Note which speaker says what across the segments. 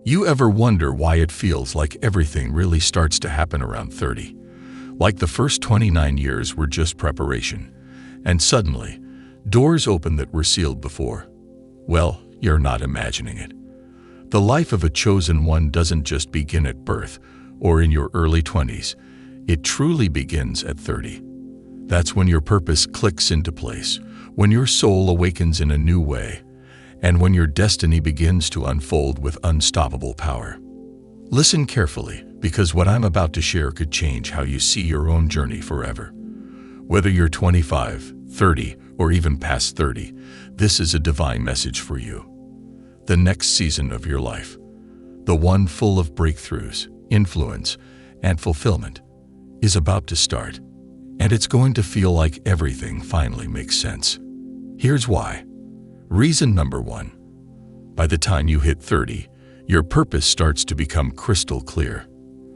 Speaker 1: You ever wonder why it feels like everything really starts to happen around 30? Like the first 29 years were just preparation, and suddenly, doors open that were sealed before. Well, you're not imagining it. The life of a chosen one doesn't just begin at birth or in your early 20s. It truly begins at 30. That's when your purpose clicks into place, when your soul awakens in a new way, and when your destiny begins to unfold with unstoppable power. Listen carefully, because what I'm about to share could change how you see your own journey forever. Whether you're 25, 30, or even past 30, this is a divine message for you. The next season of your life, the one full of breakthroughs, influence, and fulfillment, is about to start, and it's going to feel like everything finally makes sense. Here's why. Reason number 1. By the time you hit 30, your purpose starts to become crystal clear.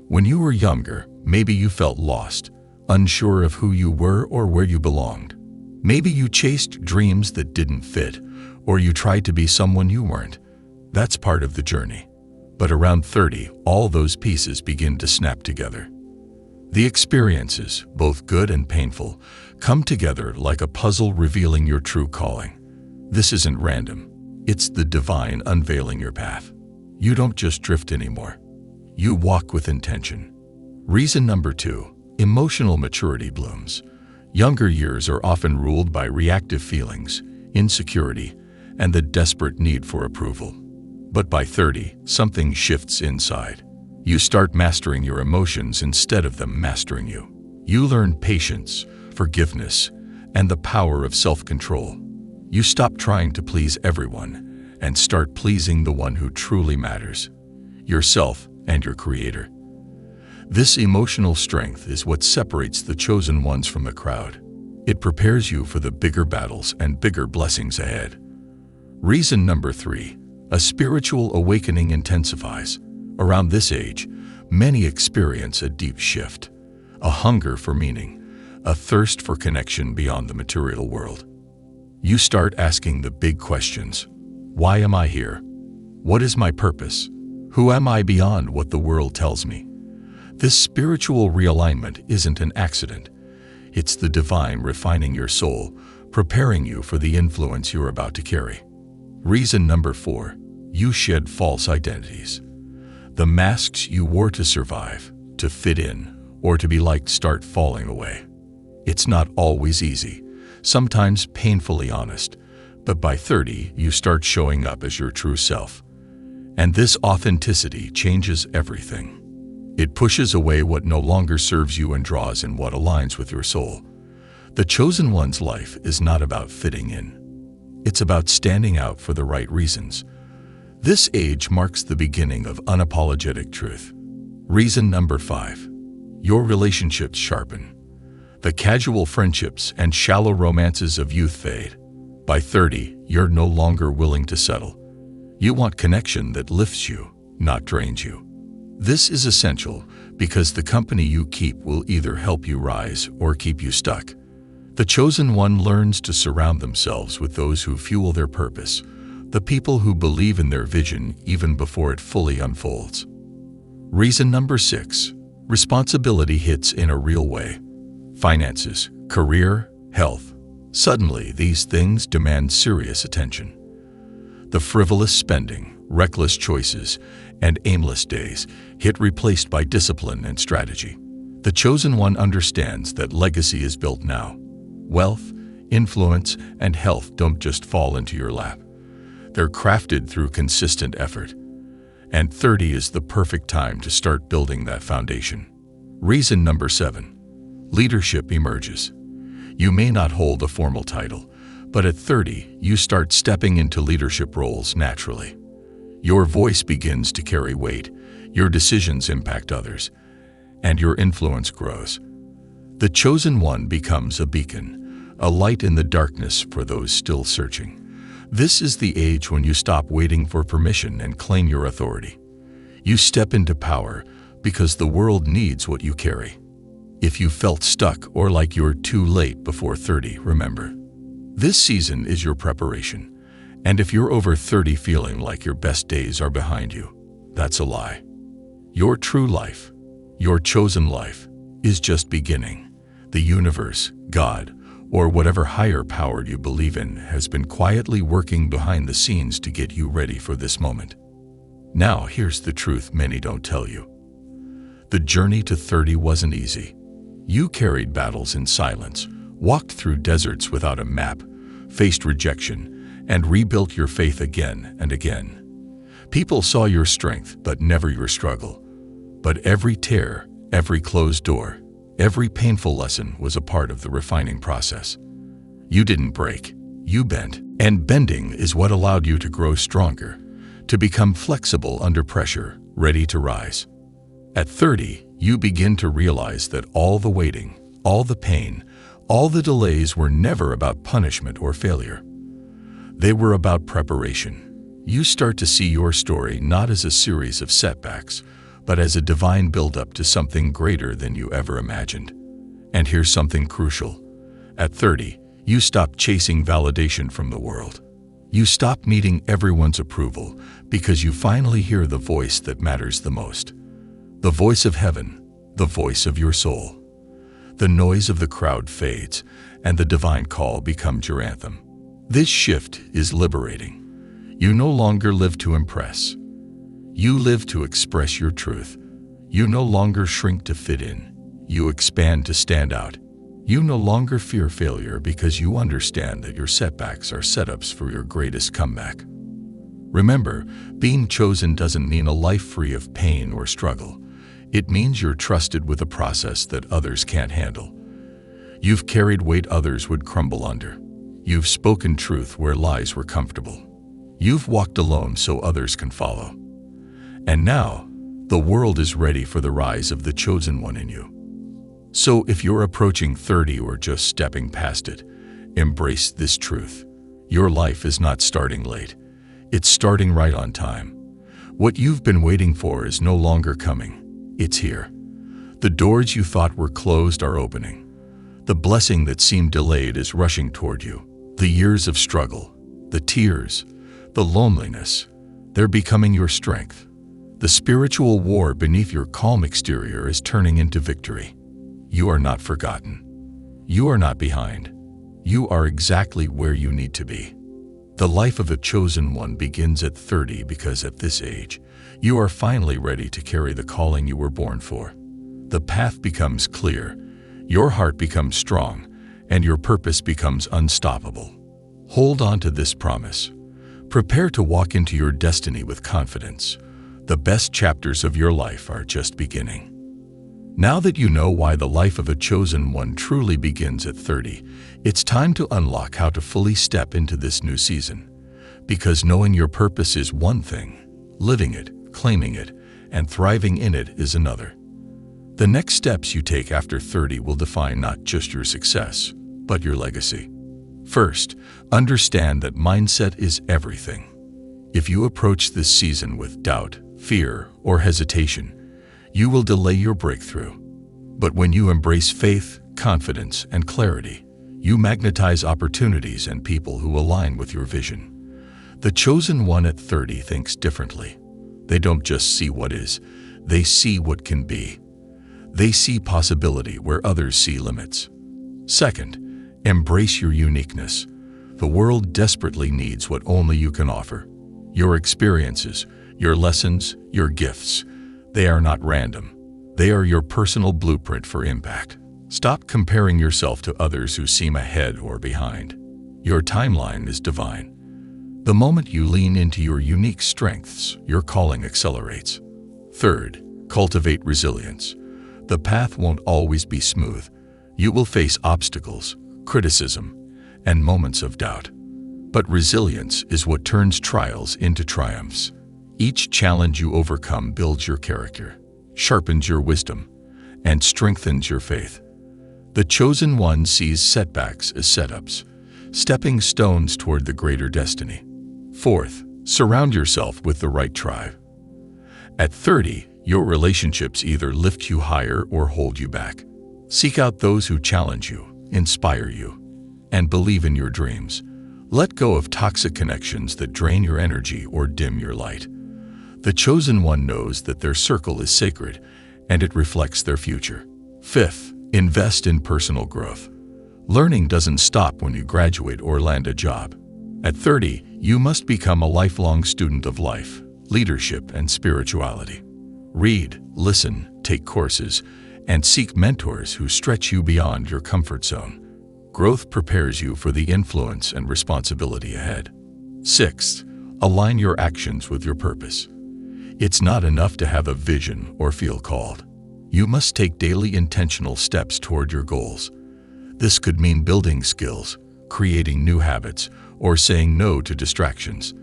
Speaker 1: When you were younger, maybe you felt lost, unsure of who you were or where you belonged. Maybe you chased dreams that didn't fit, or you tried to be someone you weren't. That's part of the journey. But around 30, all those pieces begin to snap together. The experiences, both good and painful, come together like a puzzle revealing your true calling. This isn't random. It's the divine unveiling your path. You don't just drift anymore. You walk with intention. Reason number 2, emotional maturity blooms. Younger years are often ruled by reactive feelings, insecurity, and the desperate need for approval. But by 30, something shifts inside. You start mastering your emotions instead of them mastering you. You learn patience, forgiveness, and the power of self-control. You stop trying to please everyone and start pleasing the one who truly matters, yourself and your Creator. This emotional strength is what separates the chosen ones from the crowd. It prepares you for the bigger battles and bigger blessings ahead. Reason number 3, a spiritual awakening intensifies. Around this age, many experience a deep shift, a hunger for meaning, a thirst for connection beyond the material world. You start asking the big questions. Why am I here? What is my purpose? Who am I beyond what the world tells me? This spiritual realignment isn't an accident. It's the divine refining your soul, preparing you for the influence you're about to carry. Reason number 4, you shed false identities. The masks you wore to survive, to fit in, or to be liked start falling away. It's not always easy, sometimes painfully honest, but by 30, you start showing up as your true self. And this authenticity changes everything. It pushes away what no longer serves you and draws in what aligns with your soul. The chosen one's life is not about fitting in. It's about standing out for the right reasons. This age marks the beginning of unapologetic truth. Reason number 5, your relationships sharpen. The casual friendships and shallow romances of youth fade. By 30, you're no longer willing to settle. You want connection that lifts you, not drains you. This is essential because the company you keep will either help you rise or keep you stuck. The chosen one learns to surround themselves with those who fuel their purpose, the people who believe in their vision even before it fully unfolds. Reason number 6, responsibility hits in a real way. Finances, career, health. Suddenly, these things demand serious attention. The frivolous spending, reckless choices, and aimless days hit replaced by discipline and strategy. The chosen one understands that legacy is built now. Wealth, influence, and health don't just fall into your lap. They're crafted through consistent effort. And 30 is the perfect time to start building that foundation. Reason number 7, leadership emerges. You may not hold a formal title, but at 30, you start stepping into leadership roles naturally. Your voice begins to carry weight, your decisions impact others, and your influence grows. The chosen one becomes a beacon, a light in the darkness for those still searching. This is the age when you stop waiting for permission and claim your authority. You step into power because the world needs what you carry. If you felt stuck or like you're too late before 30, remember, this season is your preparation. And if you're over 30 feeling like your best days are behind you, That's a lie. Your true life, your chosen life, is just beginning. The universe, God, or whatever higher power you believe in has been quietly working behind the scenes to get you ready for this moment. Now, here's the truth many don't tell you. The journey to 30 wasn't easy. You carried battles in silence, walked through deserts without a map, faced rejection, and rebuilt your faith again and again. People saw your strength, but never your struggle. But every tear, every closed door, every painful lesson was a part of the refining process. You didn't break, you bent. And bending is what allowed you to grow stronger, to become flexible under pressure, ready to rise. At 30, you begin to realize that all the waiting, all the pain, all the delays were never about punishment or failure. They were about preparation. You start to see your story not as a series of setbacks, but as a divine build-up to something greater than you ever imagined. And here's something crucial. At 30, you stop chasing validation from the world. You stop needing everyone's approval because you finally hear the voice that matters the most. The voice of heaven, the voice of your soul. The noise of the crowd fades, and the divine call becomes your anthem. This shift is liberating. You no longer live to impress. You live to express your truth. You no longer shrink to fit in. You expand to stand out. You no longer fear failure because you understand that your setbacks are setups for your greatest comeback. Remember, being chosen doesn't mean a life free of pain or struggle. It means you're trusted with a process that others can't handle. You've carried weight others would crumble under. You've spoken truth where lies were comfortable. You've walked alone so others can follow. And now, the world is ready for the rise of the chosen one in you. So if you're approaching 30 or just stepping past it, embrace this truth. Your life is not starting late. It's starting right on time. What you've been waiting for is no longer coming. It's here. The doors you thought were closed are opening. The blessing that seemed delayed is rushing toward you. The years of struggle, the tears, the loneliness, they're becoming your strength. The spiritual war beneath your calm exterior is turning into victory. You are not forgotten. You are not behind. You are exactly where you need to be. The life of a chosen one begins at 30 because at this age, you are finally ready to carry the calling you were born for. The path becomes clear, your heart becomes strong, and your purpose becomes unstoppable. Hold on to this promise. Prepare to walk into your destiny with confidence. The best chapters of your life are just beginning. Now that you know why the life of a chosen one truly begins at 30, it's time to unlock how to fully step into this new season. Because knowing your purpose is one thing, living it, claiming it, and thriving in it is another. The next steps you take after 30 will define not just your success, but your legacy. First, understand that mindset is everything. If you approach this season with doubt, fear, or hesitation, you will delay your breakthrough. But when you embrace faith, confidence, and clarity, you magnetize opportunities and people who align with your vision. The chosen one at 30 thinks differently. They don't just see what is, they see what can be. They see possibility where others see limits. Second, embrace your uniqueness. The world desperately needs what only you can offer. Your experiences, your lessons, your gifts, they are not random. They are your personal blueprint for impact. Stop comparing yourself to others who seem ahead or behind. Your timeline is divine. The moment you lean into your unique strengths, your calling accelerates. Third, cultivate resilience. The path won't always be smooth. You will face obstacles, criticism, and moments of doubt. But resilience is what turns trials into triumphs. Each challenge you overcome builds your character, sharpens your wisdom, and strengthens your faith. The chosen one sees setbacks as setups, stepping stones toward the greater destiny. Fourth, surround yourself with the right tribe. At 30, your relationships either lift you higher or hold you back. Seek out those who challenge you, inspire you, and believe in your dreams. Let go of toxic connections that drain your energy or dim your light. The chosen one knows that their circle is sacred and it reflects their future. Fifth, invest in personal growth. Learning doesn't stop when you graduate or land a job. At 30, you must become a lifelong student of life, leadership, and spirituality. Read, listen, take courses, and seek mentors who stretch you beyond your comfort zone. Growth prepares you for the influence and responsibility ahead. Sixth, align your actions with your purpose. It's not enough to have a vision or feel called. You must take daily intentional steps toward your goals. This could mean building skills, creating new habits, or saying no to distractions.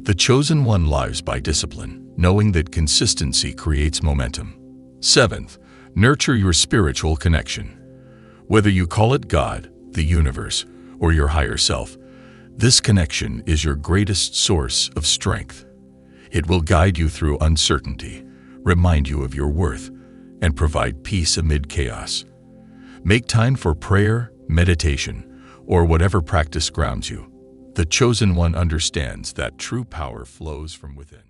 Speaker 1: The chosen one lives by discipline, knowing that consistency creates momentum. Seventh, nurture your spiritual connection. Whether you call it God, the universe, or your higher self, this connection is your greatest source of strength. It will guide you through uncertainty, remind you of your worth, and provide peace amid chaos. Make time for prayer, meditation, or whatever practice grounds you. The chosen one understands that true power flows from within.